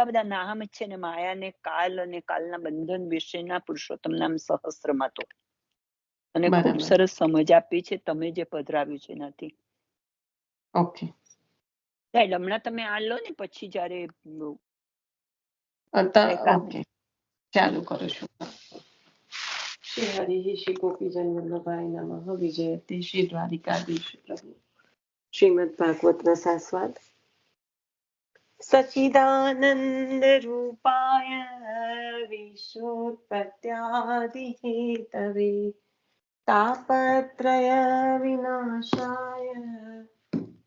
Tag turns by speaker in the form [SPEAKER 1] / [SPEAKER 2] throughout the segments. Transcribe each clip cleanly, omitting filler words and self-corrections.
[SPEAKER 1] બધા નામ છે ને માયાને કાલ અને કાલના બંધન વિશેના પુરુષોત્તમ નામ સહસ્રમાં તો અને ખૂબ સરસ સમજ આપી છે તમે જે પધરાવ્યું છે એનાથી.
[SPEAKER 2] ઓકે
[SPEAKER 1] હમણાં તમે આ લો ને પછી જયારે
[SPEAKER 2] ઓકે ચાલુ કરું છું. શ્રી હરિ શ્રી ગોપીજન વલ્લભાય નમઃ વિજયતે શ્રી દ્વારિકાધીશ પ્રભુ. શ્રીમદ ભાગવત રસાસ્વાદ. સચિદાનંદ રૂપાય વિશ્વોત્પત્યાદિ હેતવે તાપત્રય વિનાશાય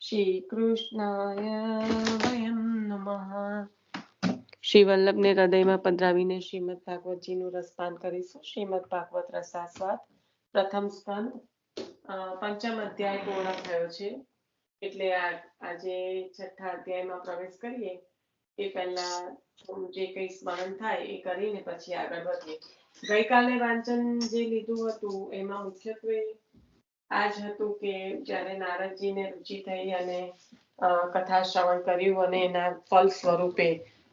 [SPEAKER 2] શ્રી કૃષ્ણાય વયમ નમઃ. શ્રી વલ્લભને હૃદયમાં પધરાવીને શ્રીમદ ભાગવતજીનું રસપાન કરીશું. શ્રીમદ ભાગવત રસાસ્વાદ પ્રથમ સ્કંદ પંચમ અધ્યાય પૂર્ણ થયો છે. એટલે આજે છઠ્ઠા અધ્યાયમાં પ્રવેશ કરીએ એ પહેલા જે કઈ સ્મરણ થાય એ કરીને પછી આગળ વધીએ. ગઈકાલે વાંચન જે લીધું હતું એમાં મુખ્યત્વે આ જ હતું કે જ્યારે નારદજીને રુચિ થઈ અને કથા શ્રવણ કર્યું અને એના ફલ સ્વરૂપે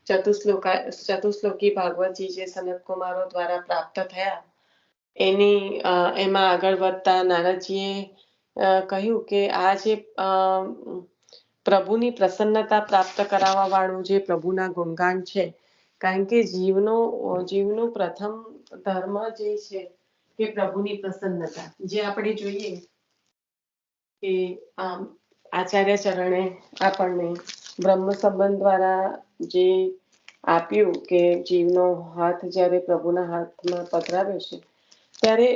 [SPEAKER 2] ચતુશ્લોકી ભાગવતજી જે સનત કુમારો દ્વારા પ્રાપ્ત થયા એમાં આગળ વધતા નારદજીએ કહ્યું કે આ જે પ્રભુની પ્રસન્નતા પ્રાપ્ત કરાવવા વાળું જે પ્રભુના ગુણગાન છે, કારણ કે જીવનો પ્રથમ ધર્મ જે છે કે પ્રભુની પ્રસન્નતા, જે આપણે જોઈએ કે આચાર્ય ચરણે આપણને બ્રહ્મ સંબંધ દ્વારા જે આપ્યું કે જીવનો હાથ જ્યારે પ્રભુના હાથમાં પધરાવ્યો છે ત્યારે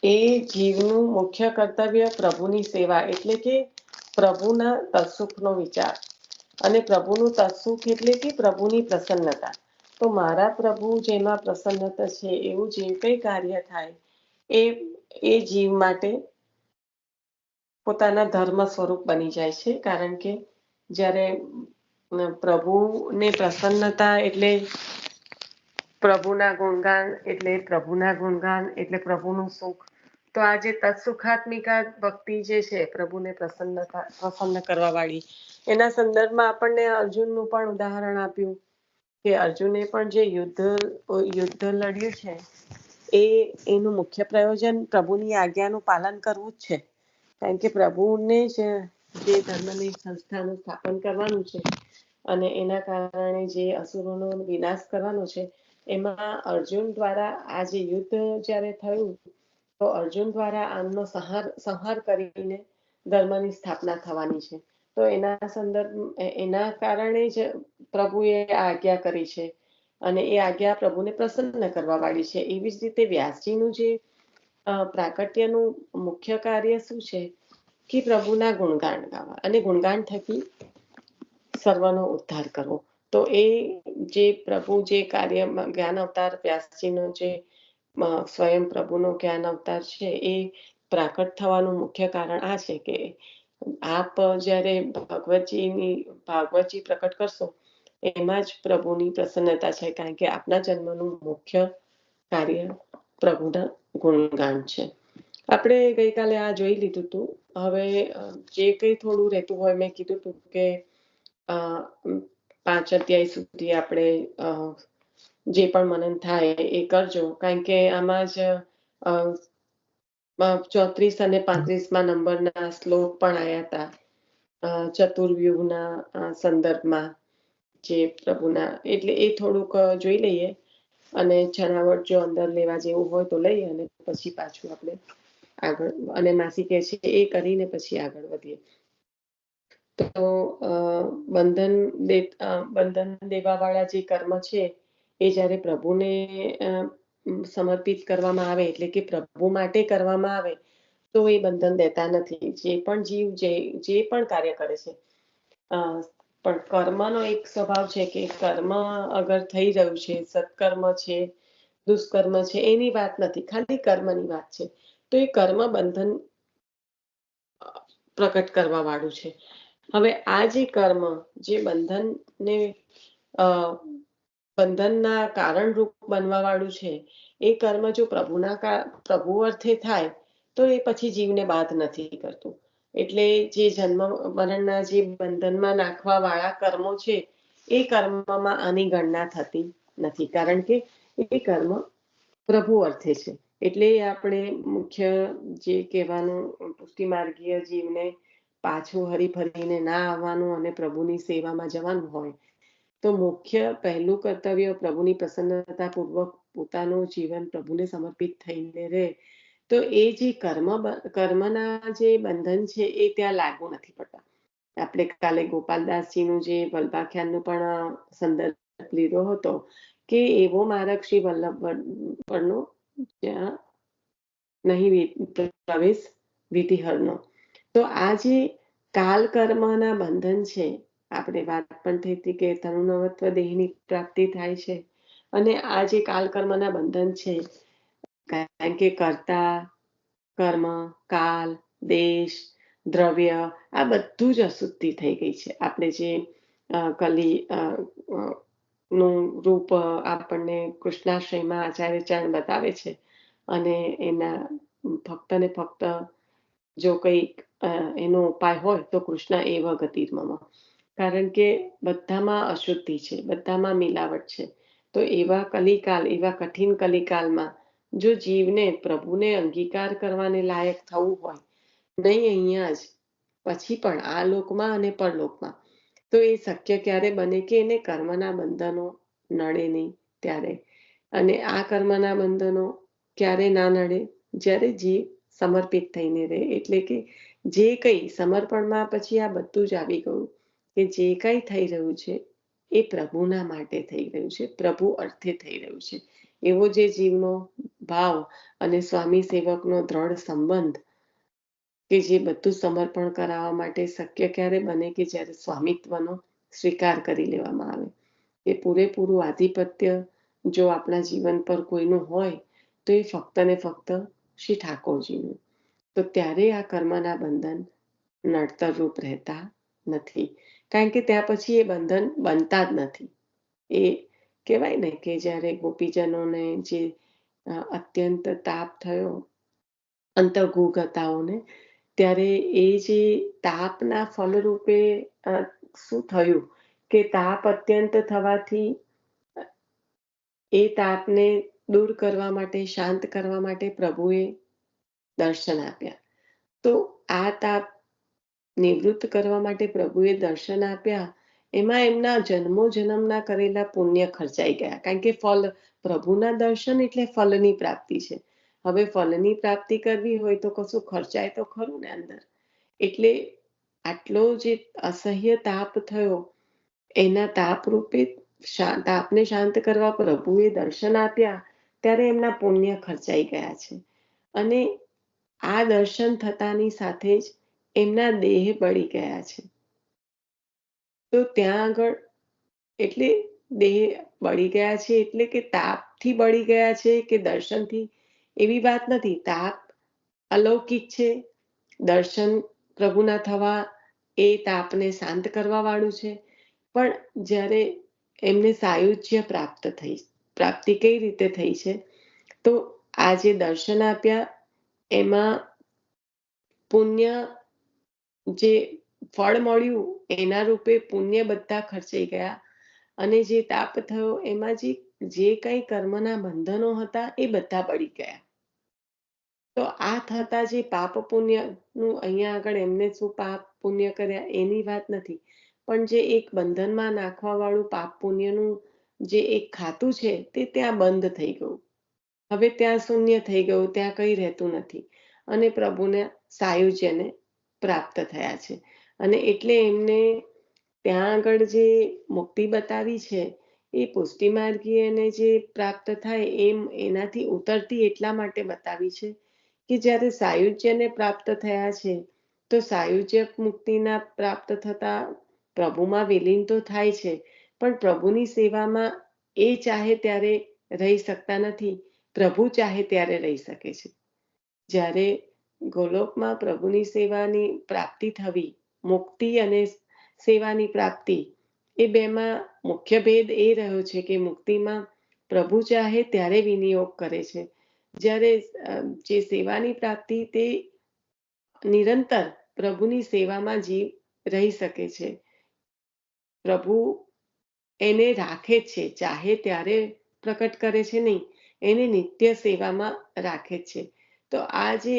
[SPEAKER 2] એ જીવનું મુખ્ય કર્તવ્ય પ્રભુની સેવા, એટલે કે પ્રભુના તત્સુખનો વિચાર. અને પ્રભુનું તત્સુખ એટલે કે પ્રભુની પ્રસન્નતા. તો મારા પ્રભુ જેમાં પ્રસન્નતા છે એવું જે કઈ કાર્ય થાય એ જીવ માટે પોતાના ધર્મ સ્વરૂપ બની જાય છે. કારણ કે જ્યારે પ્રભુને પ્રસન્નતા એટલે પ્રભુના ગુણગાન એટલે પ્રભુનું સુખ. તો આ જે તત્સુખાત્મિકા ભક્તિ જે છે પ્રભુને પ્રસન્ન કરવા વાળી, એના સંદર્ભમાં આપણને અર્જુનનું પણ ઉદાહરણ આપ્યું કે અર્જુને પણ જે યુદ્ધ લડ્યું છે એનું મુખ્ય પ્રયોજન પ્રભુની આજ્ઞાનું પાલન કરવું જ છે. કારણ કે પ્રભુને જ જે ધર્મની સંસ્થાનું સ્થાપન કરવાનું છે અને એના કારણે જે અસુરોનો વિનાશ કરવાનો છે, એમાં અર્જુન દ્વારા આ જે યુદ્ધ જ્યારે થયું તો અર્જુન દ્વારા આમનો સંહાર કરીને ધર્મની સ્થાપના થવાની છે. તો એના કારણે જ પ્રભુએ આજ્ઞા કરી છે અને એ આજ્ઞા પ્રભુને પ્રસન્ન કરવા વાળી છે. એવી જ રીતે વ્યાસજીનું જે પ્રાકટ્યનું મુખ્ય કાર્ય શું છે કે પ્રભુના ગુણગાન ગાવા અને ગુણગાન થકી સર્વનો ઉદ્ધાર કરવો. તો એ જે પ્રભુ જે કાર્યમાં જ્ઞાન અવતાર વ્યાસજીનો જે સ્વયં પ્રભુનો જ્ઞાન અવતાર છે એ પ્રાકટ થવાનું મુખ્ય કારણ આ છે કે આપ જ્યારે ભાગવતજી પ્રકટ કરશો એમાં જ પ્રભુની પ્રસન્નતા છે. કારણ કે આપના જન્મનું મુખ્ય કાર્ય પ્રભુના ગુણગાન છે. આપણે ગઈકાલે આ જોઈ લીધું હતું. હવે જે કઈ થોડું રહેતું હોય, મેં કીધું હતું કે 5 અધ્યાય સુધી આપણે જે પણ મનન થાય એ કરજો. કારણ કે આમાં જ 34 અને 35 નંબરના શ્લોક પણ આવ્યા હતા ચતુર્વ્યુહના સંદર્ભમાં જે પ્રભુના. એટલે એ થોડુંક જોઈ લઈએ અને છણાવટ જો અંદર લેવા જેવું હોય તો લઈએ અને પછી પાછું આપણે આગળ, અને માસી કહે છે એ કરીને પછી આગળ વધીએ. તો બંધન દેવા વાળા જે કર્મ છે એ જ્યારે પ્રભુને સમર્પિત કરવામાં આવે, એટલે કે પ્રભુ માટે કરવામાં આવે તો એ બંધન દેતા નથી. જે પણ જીવ જે પણ કાર્ય કરે છે, પણ કર્મનો એક સ્વભાવ છે કે કર્મ અગર થઈ રહ્યું છે, સત્કર્મ છે, દુષ્કર્મ છે, એની વાત નથી, ખાલી કર્મની વાત છે. તો એ કર્મ બંધન પ્રકટ કરવા વાળું છે. હવે આ જે કર્મ જે બંધનના કારણરૂપ બનવા વાળું છે, એ કર્મ જો પ્રભુ અર્થે થાય તો એ પછી જીવને બાધ નથી કરતું. એટલે જે જન્મ મરણના જે બંધનમાં નાખવા વાળા કર્મો છે એ કર્મમાં આની ગણના થતી નથી, કારણ કે એ કર્મ પ્રભુ અર્થે છે. એટલે આપણે મુખ્ય જે કહેવાનું, પુષ્ટિમાર્ગીય જીવને પાછું હરીફરીને ના આવવાનું અને પ્રભુની સેવામાં જવાનું હોય તો મુખ્ય પહેલું કર્તવ્ય પ્રભુની પ્રસન્નતા પૂર્વક પોતાનું જીવન પ્રભુને સમર્પિત થઈને રહે, તો એ જે કર્મના જે બંધન છે એ ત્યાં લાગુ નથી પડતા. આપણે કાલે ગોપાલદાસજીનું જે વલ્ભાખ્યાનનું પણ સંદર્ભ લીધો હતો કે એવો માર્ગ શ્રી વલ્લભનો જ્યાં નહીં પ્રવેશ વિધિહરનો. તો આ જે કાલ કર્મના બંધન છે, આપણે વાત પણ થઈ હતી કે તનુનવત્વ દેહની પ્રાપ્તિ થાય છે, અને આ જે કાલ કર્મના બંધન છે, કારણ કે કર્તા, કર્મ, કાલ, દેશ, દ્રવ્ય આ બધું જ અશુદ્ધિ થઈ ગઈ છે. આપણે જે કલી નું રૂપ આપણને કૃષ્ણાશ્રયમાં આચાર્ય ચરણ બતાવે છે, અને એના ફક્ત ને ફક્ત જો કંઈક એનો ઉપાય હોય તો કૃષ્ણ એવ ગતિર્મમ, કારણ કે બધામાં અશુદ્ધિ છે, બધામાં મિલાવટ છે. તો એવા કલિકાલ, એવા કઠિન કલિકાલમાં જો જીવને પ્રભુને અંગીકાર કરવાને લાયક થવું હોય, નહીં અહીંયા જ, પછી પણ આ લોકમાં અને પરલોકમાં, તો એ શક્ય ક્યારે બને કે એને કર્મના બંધનો નડે નહીં ત્યારે. અને આ કર્મના બંધનો ક્યારે ના નડે? જ્યારે જીવ સમર્પિત થઈને રહે. એટલે કે જે કંઈ સમર્પણમાં પછી આ બધું જ આવી ગયું કે જે કંઈ થઈ રહ્યું છે એ પ્રભુના માટે થઈ રહ્યું છે, પ્રભુ અર્થે થઈ રહ્યું છે. એવો જે જીવનો ભાવ અને સ્વામી સેવકનો દ્રઢ સંબંધ કે જે બધું સમર્પણ કરાવવા માટે શક્ય ક્યારે બને કે જ્યારે સ્વામિત્વનો સ્વીકાર કરી લેવામાં આવે. એ પૂરેપૂરું આધિપત્ય જો આપણા જીવન પર કોઈનું હોય તો એ ફક્ત ને ફક્ત શ્રી ઠાકોરજીનું. તો ત્યારે આ કર્મના બંધન નડતર રૂપ રહેતા નથી, કારણ કે ત્યાં પછી એ બંધન બનતા જ નથી. એ કહેવાય ને કે જ્યારે ગોપીજનોને જે અત્યંત તાપ થયો અંતર્ગુગતાઓને, ત્યારે એ જે તાપના ફલરૂપે શું થયું કે તાપ અત્યંત થવાથી એ તાપને દૂર કરવા માટે, શાંત કરવા માટે પ્રભુએ દર્શન આપ્યા. તો આ તાપ નિવૃત્ત કરવા માટે પ્રભુએ દર્શન આપ્યા, એમાં એમના જન્મો જન્મના કરેલા પુણ્ય ખર્ચાઈ ગયા, કારણ કે ફલ, પ્રભુના દર્શન એટલે ફલની પ્રાપ્તિ છે. હવે ફલની પ્રાપ્તિ કરવી હોય તો કશું ખર્ચાય તો ખરું ને અંદર. એટલે આટલો જે અસહ્ય તાપ થયો, એના તાપ રૂપે તાપને શાંત કરવા પ્રભુએ દર્શન આપ્યા, ત્યારે એમના પુણ્ય ખર્ચાઈ ગયા છે. અને આ દર્શન થતાની સાથે જ એમના દેહ બળી ગયા છે. તો ત્યાં આગળ એટલે દેહ બળી ગયા છે એટલે કે તાપથી બળી ગયા છે કે દર્શનથી, એવી વાત નથી. તાપ અલૌકિક છે, દર્શન પ્રભુના થવા એ તાપને શાંત કરવા વાળું છે. પણ જ્યારે એમને સાયુજ્ય પ્રાપ્તિ કઈ રીતે થઈ છે? તો આ જે દર્શન આપ્યા એમાં પુણ્ય જે ફળ મળ્યું એના રૂપે પુણ્ય બધા ખર્ચાઈ ગયા, અને જે તાપ થયો એમાં જે કંઈ કર્મના બંધનો હતા એ બધા બળી ગયા. તો આ થતા જે પાપ પુણ્યનું, અહીંયા આગળ એમને શું પાપ પુણ્ય કર્યા એની વાત નથી, પણ જે એક બંધનમાં નાખવા વાળું પાપ પુણ્યનું જે એક ખાતું છે તે ત્યાં બંધ થઈ ગયું. હવે ત્યાં શૂન્ય થઈ ગયું, ત્યાં કંઈ રહેતું નથી, અને પ્રભુને સાયુજ્યને પ્રાપ્ત થયા છે. અને એટલે એમને ત્યાં આગળ જે મુક્તિ બતાવી છે એ પુષ્ટિમાર્ગીયને જે પ્રાપ્ત થાય એમ એનાથી ઉતરતી એટલા માટે બતાવી છે કે જ્યારે સાયુજ્યને પ્રાપ્ત થયા છે તો સાયુજ્ય મુક્તિના પ્રાપ્ત થતા પ્રભુમાં વિલીન તો થાય છે, પણ પ્રભુની સેવામાં એ ચાહે ત્યારે રહી શકતા નથી, પ્રભુ ચાહે ત્યારે રહી શકે છે. જ્યારે ગોલોકમાં પ્રભુની સેવાની પ્રાપ્તિ થવી, મુક્તિ અને સેવાની પ્રાપ્તિ, એ બેમાં મુખ્ય ભેદ એ રહ્યો છે કે મુક્તિમાં પ્રભુ ચાહે ત્યારે વિનિયોગ કરે છે, જ્યારે જે સેવાની પ્રાપ્તિ તે નિરંતર પ્રભુની સેવામાં જીવ રહી શકે છે. પ્રભુ એને રાખે છે, ચાહે ત્યારે પ્રકટ કરે છે નહીં, એને નિત્ય સેવામાં રાખે છે. તો આ જે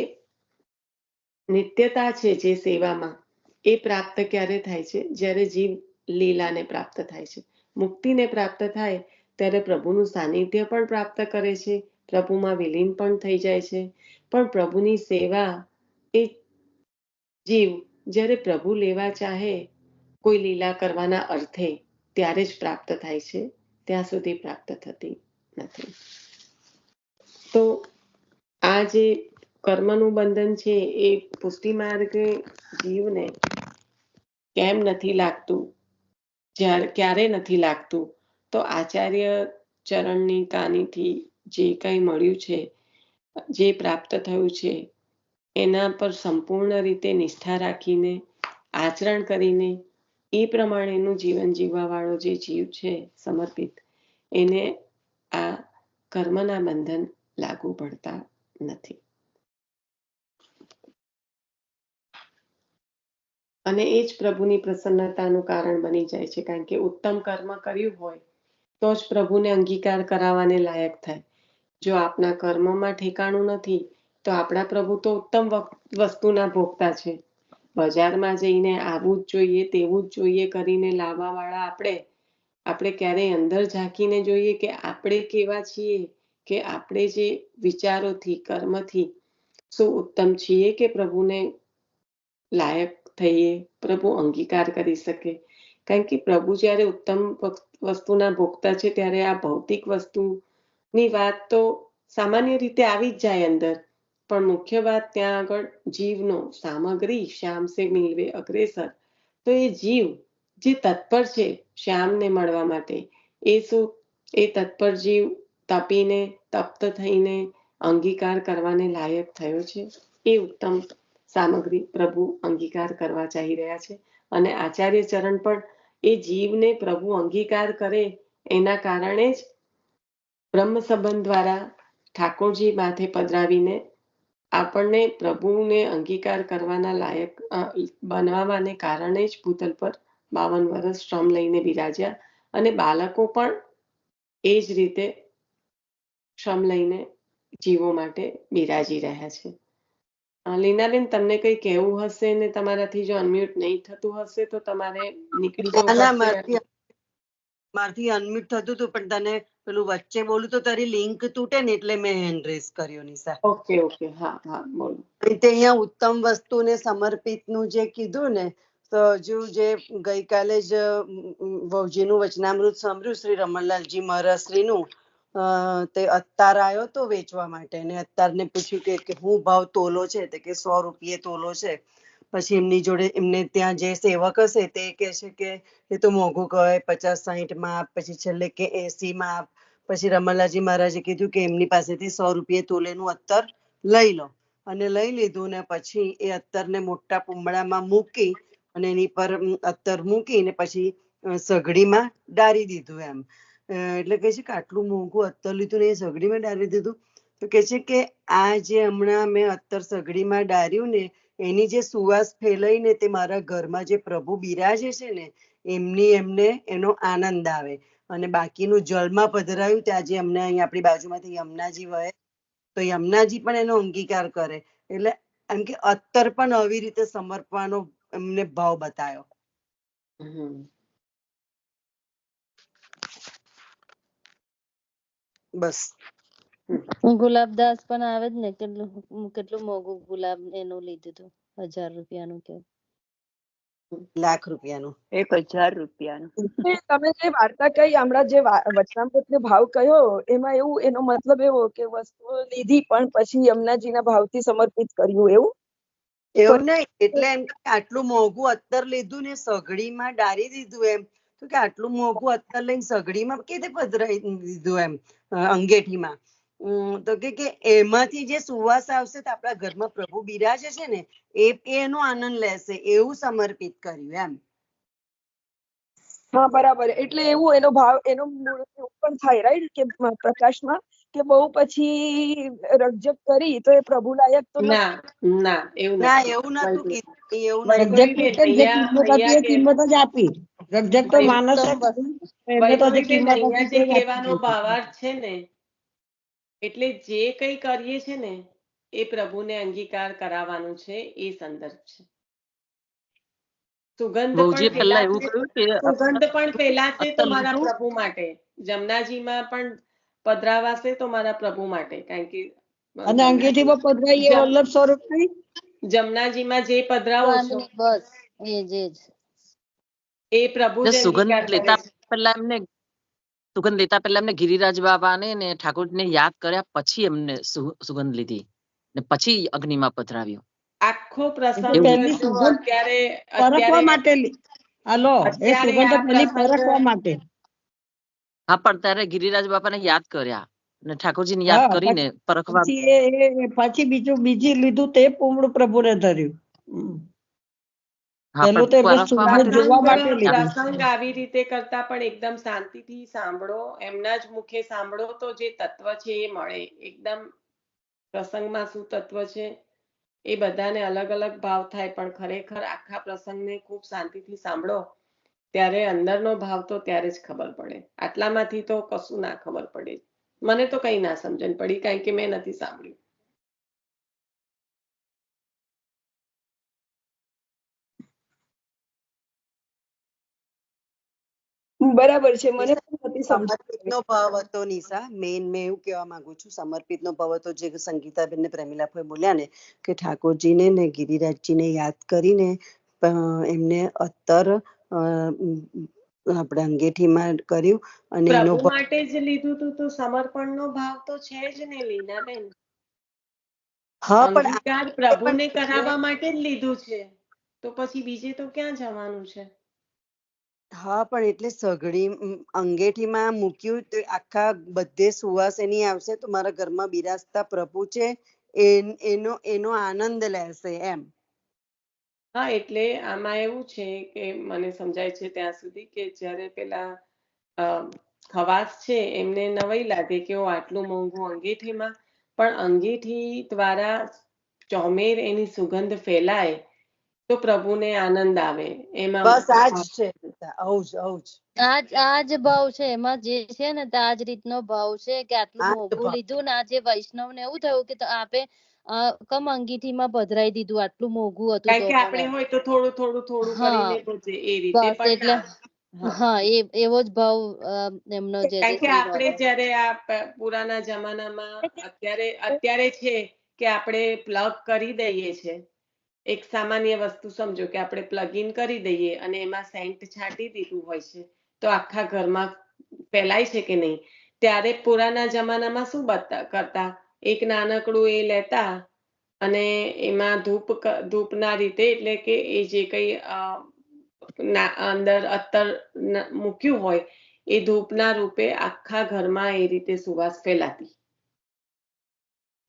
[SPEAKER 2] નિત્યતા છે જે સેવામાં, એ પ્રાપ્ત ક્યારે થાય છે? જ્યારે જીવ લીલાને પ્રાપ્ત થાય છે. મુક્તિને પ્રાપ્ત થાય ત્યારે પ્રભુનું સાનિધ્ય પણ પ્રાપ્ત કરે છે, પ્રભુમાં વિલીન પણ થઈ જાય છે. પણ પ્રભુની સેવા એ જીવ જ્યારે પ્રભુ લેવા ચાહે કોઈ લીલા કરવાના અર્થે ત્યારે જ પ્રાપ્ત થાય છે, ત્યાં સુધી પ્રાપ્ત થતી નથી. તો આ જે કર્મનું બંધન છે એ પુષ્ટિ માર્ગે જીવને કેમ નથી લાગતું, ક્યારે નથી લાગતું? તો આચાર્ય ચરણની કાનીથી જે કંઈ મળ્યું છે, જે પ્રાપ્ત થયું છે, એના પર સંપૂર્ણ રીતે નિષ્ઠા રાખીને આચરણ કરીને એ પ્રમાણેનું જીવન જીવવા વાળો જે જીવ છે સમર્પિત, એને આ કર્મના બંધન લાગુ પડતા નથી. અને એ જ પ્રભુની પ્રસન્નતાનું કારણ બની જાય છે, કારણ કે ઉત્તમ કર્મ કર્યું હોય તો જ પ્રભુને અંગીકાર કરાવવાને લાયક થાય. જો આપના કર્મમાં ઠેકાણું નથી તો આપણા પ્રભુ તો ઉત્તમ વસ્તુના ભોગતા છે. બજારમાં જઈને આવું જ જોઈએ તેવું જ જોઈએ કરીને લાવવા વાળા આપણે ક્યારેય અંદર ઝાંકીને જોઈએ કે આપણે કેવા છીએ, કે આપણે જે વિચારોથી કર્મથી શું ઉત્તમ છીએ કે પ્રભુને લાયક થઈએ, પ્રભુ અંગીકાર કરી શકે? કારણ કે પ્રભુ જ્યારે ઉત્તમ વસ્તુના ભોગતા છે ત્યારે આ ભૌતિક વસ્તુની વાત તો સામાન્ય રીતે આવી જ જાય અંદર, પણ મુખ્ય વાત ત્યાં આગળ જીવનો સામગ્રી શ્યામ સે મિલવે અગ્રેસર. તો એ જીવ જે તત્પર છે શ્યામને મળવા માટે, એ શું એ તત્પર જીવ તપીને તપ્ત થઈને અંગીકાર કરવાને લાયક થયો છે? એ ઉત્તમ સામગ્રી પ્રભુ અંગીકાર કરવા ચાહી રહ્યા છે. અને આચાર્ય ચરણ પણ એ જીવને પ્રભુ અંગીકાર કરે એના કારણે જ બ્રહ્મ સંબંધ દ્વારા ઠાકોરજી માથે પધરાવીને આપણને પ્રભુને અંગીકાર કરવાના લાયક બનવાને કારણે જ ભૂતલ પર 52 વર્ષ શ્રમ લઈને બિરાજ્યા, અને બાળકો પણ એ જ રીતે શ્રમ લઈને જીવો માટે બિરાજી રહ્યા છે. લીનાબેન, તમને કઈ કહેવું હશે ને તમારાથી જો અનમ્યુટ નહીં થતું હશે તો તમારે નીકળી જવું પડશે.
[SPEAKER 3] મારથી અનમ્યુટ થતું હતું પણ તને પેલું વચ્ચે બોલું તો તારી લિંક તૂટે ને એટલે મેં હેન્ડ રેઝ કર્યો. નિશા,
[SPEAKER 2] ઓકે, હા બોલો.
[SPEAKER 3] રીતે અહીંયા ઉત્તમ વસ્તુને સમર્પિતનું જે કીધું ને, તો હજુ જે ગઈકાલે જ વહુજીનું વચનામૃત સાંભળ્યું શ્રી રમણલાલજી મહારાજશ્રીનું, તે અત્તાર આવ્યો તો વેચવા માટે, ને અત્તારને પૂછ્યું કે હું ભાવ તોલો છે? તો કે 100 રૂપિયે તોલો છે. પછી એમની જોડે એમને ત્યાં જે સેવક હશે તે કહે છે કે એ તો મોંઘું કહેવાય, 50-60 માં આપ, પછી છેલ્લે કે 80 માં આપ. પછી રમણલાલજી મહારાજે કીધું કે એમની પાસેથી 100 રૂપિયે તોલેનું અત્તર લઈ લો. અને લઈ લીધું ને પછી એ અત્તરને મોટા પૂમડામાં મૂકી અને એની પર અત્તર મૂકીને પછી સઘડીમાં ડારી દીધું એમ. એટલે કે છે કે આટલું મોંઘું અત્તર લીધું ને એ સઘડીમાં ડારી દીધું. તો કે છે કે આ જે હમણાં મેં અત્તર સઘડીમાં ડાર્યું ને, એની જે સુવાસ ફેલાઈને તે મારા ઘરમાં જે પ્રભુ બિરાજે છે ને, એમને એનો આનંદ આવે. અને બાકીનું જળમાં પધરાયું ત્યાં જે અમને અહીં આપણી બાજુમાંથી યમુનાજી વહે, તો યમુનાજી પણ એનો અંગીકાર કરે. એટલે એમ કે અત્તર પણ આવી રીતે સમર્પવાનો એમને ભાવ બતાવ્યો. બસ.
[SPEAKER 4] ગુલાબદાસ પણ આવે જ ને, કેટલું મોંઘું ગુલાબ એનું લીધું હતું, 1000 રૂપિયાનું કે
[SPEAKER 3] લાખ રૂપિયાનું,
[SPEAKER 1] 1000 રૂપિયાનું.
[SPEAKER 5] તમે જે વાર્તા કહી હમણાં, જે વચનામૃતનો ભાવ કહ્યો, એમાં એવું એનો મતલબ એવો કે વસ્તુ લીધી પણ પછી યમુનાજીના ભાવથી સમર્પિત કર્યું,
[SPEAKER 3] એવું નહીં. એટલે એમ કે આટલું મોંઘું અત્તર લીધું ને સઘડીમાં ડારી દીધું એમ. તો કે આટલું મોંઘું અત્તર લઈને સઘડીમાં કેવી રીતે પધરાવી દીધું એમ, અંગેઠીમાં. તો કે એમાંથી જે સુવાસ આવશે તો આપણા ઘરમાં પ્રભુ બિરાજે છે ને, એનો આનંદ લેશે, એવું સમર્પિત કર્યું એમ.
[SPEAKER 5] હા, બરાબર. એટલે એવું એનો ભાવ, એનો મૂળ પણ થાય, રાઈટ, કે પ્રકાશમાં કે બહુ પછી રકજક કરી તો એ પ્રભુ લાયક તો
[SPEAKER 3] ના એવું નતું કીધું.
[SPEAKER 5] કિંમત જ આપી.
[SPEAKER 6] રકઝક તો માણસ જ
[SPEAKER 4] ઉત્તમ
[SPEAKER 6] છે. એમને તો હજી
[SPEAKER 2] વૈભવીબેન,
[SPEAKER 6] કિંમત
[SPEAKER 2] અહીંયા
[SPEAKER 6] નથી
[SPEAKER 2] જે
[SPEAKER 6] કોઈ
[SPEAKER 2] કહેવાનો
[SPEAKER 6] વાતની.
[SPEAKER 2] ભાવાર્થ છે ને, એટલે જે કઈ કરીએ છે ને એ પ્રભુને અંગીકાર કરાવવાનું છે, એ સંદર્ભ છે. સુગંધ
[SPEAKER 7] બહુજીએ
[SPEAKER 2] પણ
[SPEAKER 7] પહેલા એવું
[SPEAKER 2] ફેલાશે,
[SPEAKER 7] કહ્યું કે
[SPEAKER 2] સુગંધ પણ ફેલાશે તો
[SPEAKER 7] અત્તર
[SPEAKER 2] મારા
[SPEAKER 7] લીધું.
[SPEAKER 2] પ્રભુ માટે, જમનાજીમાં પણ પધરાવાશે તો મારા પ્રભુ માટે, કારણ કે
[SPEAKER 6] અને અંગીઠીમાં પધરાઈએ વલ્લભ સ્વરૂપ નહીં.
[SPEAKER 2] જમનાજીમાં જે પધરાવો છો
[SPEAKER 4] સ્વામીની બસ એજ
[SPEAKER 2] એ પ્રભુ જ
[SPEAKER 7] સુગંધ
[SPEAKER 2] અંગીકાર કરે
[SPEAKER 7] લેતા
[SPEAKER 2] છે.
[SPEAKER 7] પહેલા એમને ગિરિરાજ બાબાને ને ઠાકોરજીને યાદ કર્યા પછી એમને સુગંધ લીધી ને પછી અગ્નિમાં પધરાવ્યું.
[SPEAKER 2] આખો
[SPEAKER 6] એ તો
[SPEAKER 2] પ્રસંગ
[SPEAKER 6] પહેલી
[SPEAKER 2] જો
[SPEAKER 6] સુગંધ પરખવા માટે હાલો એ
[SPEAKER 2] અત્યારે
[SPEAKER 6] સુગંધ
[SPEAKER 2] આ
[SPEAKER 6] પહેલી
[SPEAKER 2] પ્રસંગ
[SPEAKER 6] પરખવા માટે.
[SPEAKER 7] હા, પણ ત્યારે ગિરિરાજ બાપાને યાદ કર્યા ને ઠાકોરજીને યાદ
[SPEAKER 6] હા,
[SPEAKER 7] કરીને પરખવા.
[SPEAKER 6] પછી બીજી લીધું તે પૂમડું પ્રભુને ધર્યું.
[SPEAKER 7] હા,
[SPEAKER 6] પેલું
[SPEAKER 7] પણ
[SPEAKER 6] તો એમને
[SPEAKER 7] પરખવા
[SPEAKER 6] સુગંધ
[SPEAKER 7] માટે
[SPEAKER 6] જોવા માટે લીધું.
[SPEAKER 2] પ્રસંગ આવી રીતે કરતા પણ એકદમ શાંતિથી સાંભળો, એમના જ મુખે સાંભળો તો જે તત્વ છે એ મળે. એકદમ પ્રસંગમાં શું તત્વ છે એ બધાને અલગ અલગ ભાવ થાય, પણ ખરેખર આખા પ્રસંગને ખૂબ શાંતિથી સાંભળો ત્યારે અંદરનો ભાવ તો ત્યારે જ ખબર પડે. આટલામાંથી તો કશું ના ખબર પડે. મને તો કઈ ના સમજણ પડી, કારણ કે મેં નથી સાંભળ્યું.
[SPEAKER 5] બરાબર છે, મને પણ નથી સમજાતું.
[SPEAKER 3] સમર્પિતનો ભાવ હતો નિશા. મેં એવું કહેવા માંગુ છું, સમર્પિતનો ભાવ હતો જે સંગીતાબેન ને પ્રેમિલાભાઈ બોલ્યા ને કે ઠાકોરજીને ને ગિરિરાજજીને યાદ કરીને એમને અત્તર આપણે અંગેઠીમાં કર્યું અને એનો
[SPEAKER 2] પ્રભુ માટે જ લીધું તું તો સમર્પણનો ભાવ તો છે જ ને લીનાબેન.
[SPEAKER 3] હા, પણ
[SPEAKER 2] અંગીકાર પ્રભુને કરાવવા માટે જ લીધું છે, તો પછી બીજે તો ક્યાં જવાનું છે?
[SPEAKER 3] હા, પણ એટલે સઘળી અંગેઠીમાં મૂક્યું તો આખા બધે સુવાસ એની આવશે તો મારા ઘરમાં બિરાજતા પ્રભુ છે એનો આનંદ લેશે એમ.
[SPEAKER 2] હા, એટલે આમાં એવું છે કે મને સમજાય છે ત્યાં સુધી કે જ્યારે પેલા ખવાસ છે એમને નવાઈ લાગે કે આટલું મોંઘું અંગીઠીમાં, પણ અંગીઠી દ્વારા ચોમેર એની સુગંધ ફેલાય તો પ્રભુને આનંદ આવે. એમાં
[SPEAKER 3] બસ આજ છે,
[SPEAKER 4] આ જ ભાવ છે એમાં જે છે ને આ જ રીતનો ભાવ છે કે આટલું મોંઘું લીધું ને આજે વૈષ્ણવ ને એવું થયું કે આપે કમ અંગીઠીમાં પધરાઈ દીધું, આટલું મોંઘું હતું
[SPEAKER 2] કારણ
[SPEAKER 4] તો
[SPEAKER 2] કે
[SPEAKER 4] પણ
[SPEAKER 2] આપણે હોય તો થોડું થોડું થોડું કરીને ભજે એ રીતે
[SPEAKER 4] બસ
[SPEAKER 2] પણ
[SPEAKER 4] એટલે હા એવો જ ભાવ એમનો જે
[SPEAKER 2] કારણ કે
[SPEAKER 4] શ્રી
[SPEAKER 2] આપણે જયારે આ પુરાના જમાનામાં અત્યારે છે કે આપણે પ્લગ કરી દઈએ છે. એક સામાન્ય વસ્તુ સમજો કે આપણે પ્લગ ઇન કરી દઈએ અને એમાં સેન્ટ છાંટી દીધું હોય છે તો આખા ઘરમાં ફેલાય છે કે નહીં. ત્યારે પુરાના જમાનામાં શું કરતા, એક નાનકડું એ લેતા અને એમાં ધૂપના રીતે, એટલે કે એ જે કઈ અંદર અત્તર મૂક્યું હોય એ ધૂપના રૂપે આખા ઘરમાં એ રીતે સુવાસ ફેલાતી.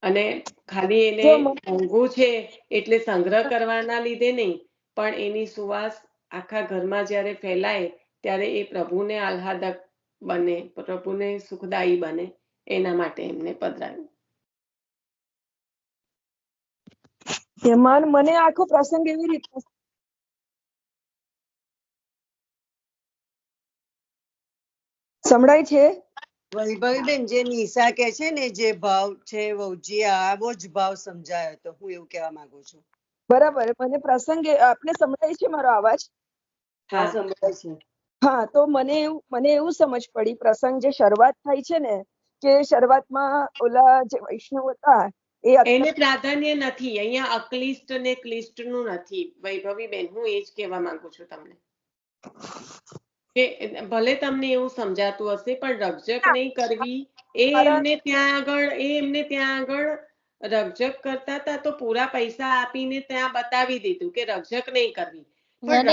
[SPEAKER 2] અને ખાલી એને મોંઘું છે એટલે સંગ્રહ કરવાના લીધે નહીં, પણ એની સુવાસ આખા ઘરમાં જ્યારે ફેલાય ત્યારે એ પ્રભુને આહ્લાદક બને, પ્રભુને સુખદાયી બને, એના માટે એમને પધરાવ્યું.
[SPEAKER 5] એમાં મને આખો પ્રસંગ એવી રીતે સંભળાય છે.
[SPEAKER 3] વૈભવીબેન જે નિશા કે છે ને જે ભાવ છે વહુજી આવો જ ભાવ સમજાયો હતો, હું એવું કહેવા માંગુ છું.
[SPEAKER 5] બરાબર, મને પ્રસંગ આપને સંભળાય છે મારો અવાજ?
[SPEAKER 3] હા, સંભળાય છે.
[SPEAKER 5] હા, તો મને એવું સમજ પડી, પ્રસંગ જે શરૂઆત થાય છે ને કે શરૂઆતમાં ઓલા જે વૈષ્ણવ હતા
[SPEAKER 2] એને પ્રાધાન્ય નથી અહીંયા, અક્લિષ્ટ ને ક્લિષ્ટ નું નથી વૈભવીબેન, હું એ જ કહેવા માંગુ છું તમને કે ભલે તમને એવું સમજાતું હશે પણ રકઝક નહીં કરવી. એમને ત્યાં આગળ રકઝક કરતા હતા તો પૂરા પૈસા આપીને ત્યાં બતાવી દીધું કે રકઝક નહીં કરવી, પણ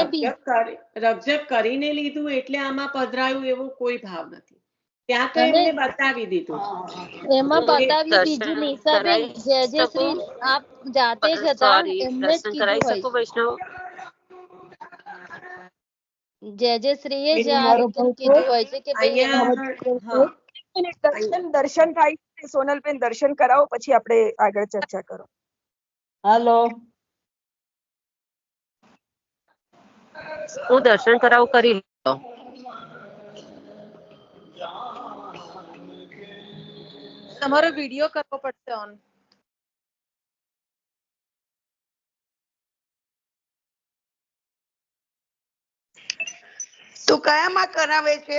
[SPEAKER 2] રકઝક કરીને લીધું એટલે આમાં પધરાયું એવો કોઈ ભાવ નથી. ત્યાં તો એમને બતાવી દીધું.
[SPEAKER 4] એમાં બતાવી બીજું નિશાબેન જે શ્રી આપ જાતે જ હતા એમને જ કીધું હોય છે, જે શ્રીએ જ આ રીતે કીધું હોય છે કે
[SPEAKER 5] દર્શન થાય. સોનલબેન દર્શન કરાવો પછી આપણે આગળ ચર્ચા કરો.
[SPEAKER 6] હાલો,
[SPEAKER 7] હું દર્શન કરાવું કરી
[SPEAKER 2] તમારો વિડિયો કરવો પડશે ઓન.
[SPEAKER 8] તું કયામાં કરાવે છે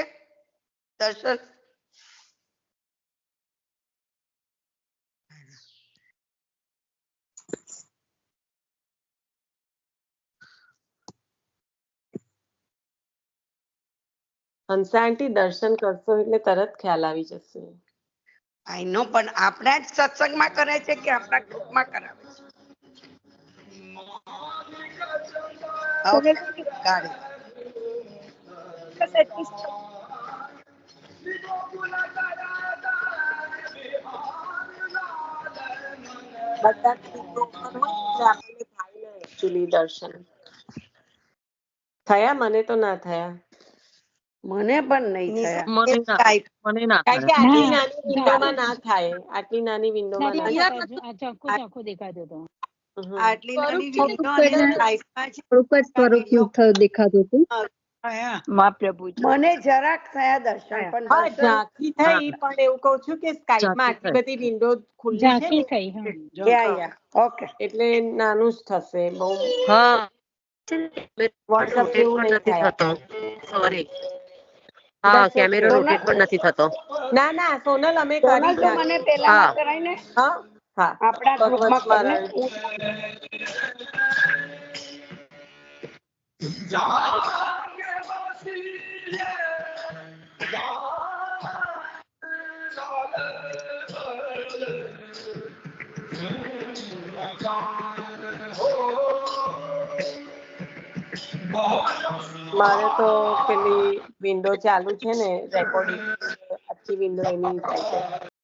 [SPEAKER 8] દર્શન?
[SPEAKER 2] હંસા આંટી દર્શન કરશો એટલે તરત ખ્યાલ આવી જશે.
[SPEAKER 8] આઈ નો, પણ આપણા જ સત્સંગમાં કરે છે કે આપણા ગ્રુપમાં કરાવે છે? Okay, got it.
[SPEAKER 2] દર્શન થયા? મને તો ના થયા.
[SPEAKER 8] મને પણ નહીં થયા.
[SPEAKER 7] મને ના
[SPEAKER 2] કારણ કે આટલી નાની વિન્ડોમાં ના થાય. આટલી નાની વિન્ડોમાં ના થાય.
[SPEAKER 8] આટલી નાની વિન્ડો અને સ્કાઈપમાં છે.
[SPEAKER 6] દેખાતું હતું.
[SPEAKER 8] મને જરાક થયા દર્શન, પણ
[SPEAKER 2] ઝાંખી થઈ. પણ એવું કહું છું કે સ્કાઈપમાં આટલી બધી વિન્ડો ખુલ્લી છે
[SPEAKER 8] યા ઓકે,
[SPEAKER 2] એટલે નાનું જ થશે બહુ.
[SPEAKER 7] હા,
[SPEAKER 2] વોટ્સએપ જેવું નહીં થાય.
[SPEAKER 7] સોરી. હા, કેમેરો રોટેટ પણ નથી થતો.
[SPEAKER 2] ના ના સોનલ, અમે કરી
[SPEAKER 8] તો મને પેલામાં કરાઈને
[SPEAKER 2] હા હા
[SPEAKER 8] આપણા ગ્રુપમાં કરને.
[SPEAKER 2] મારે તો પેલી વિન્ડો ચાલુ છે ને રેકોર્ડિંગ, આખી વિન્ડો એની થાય છે.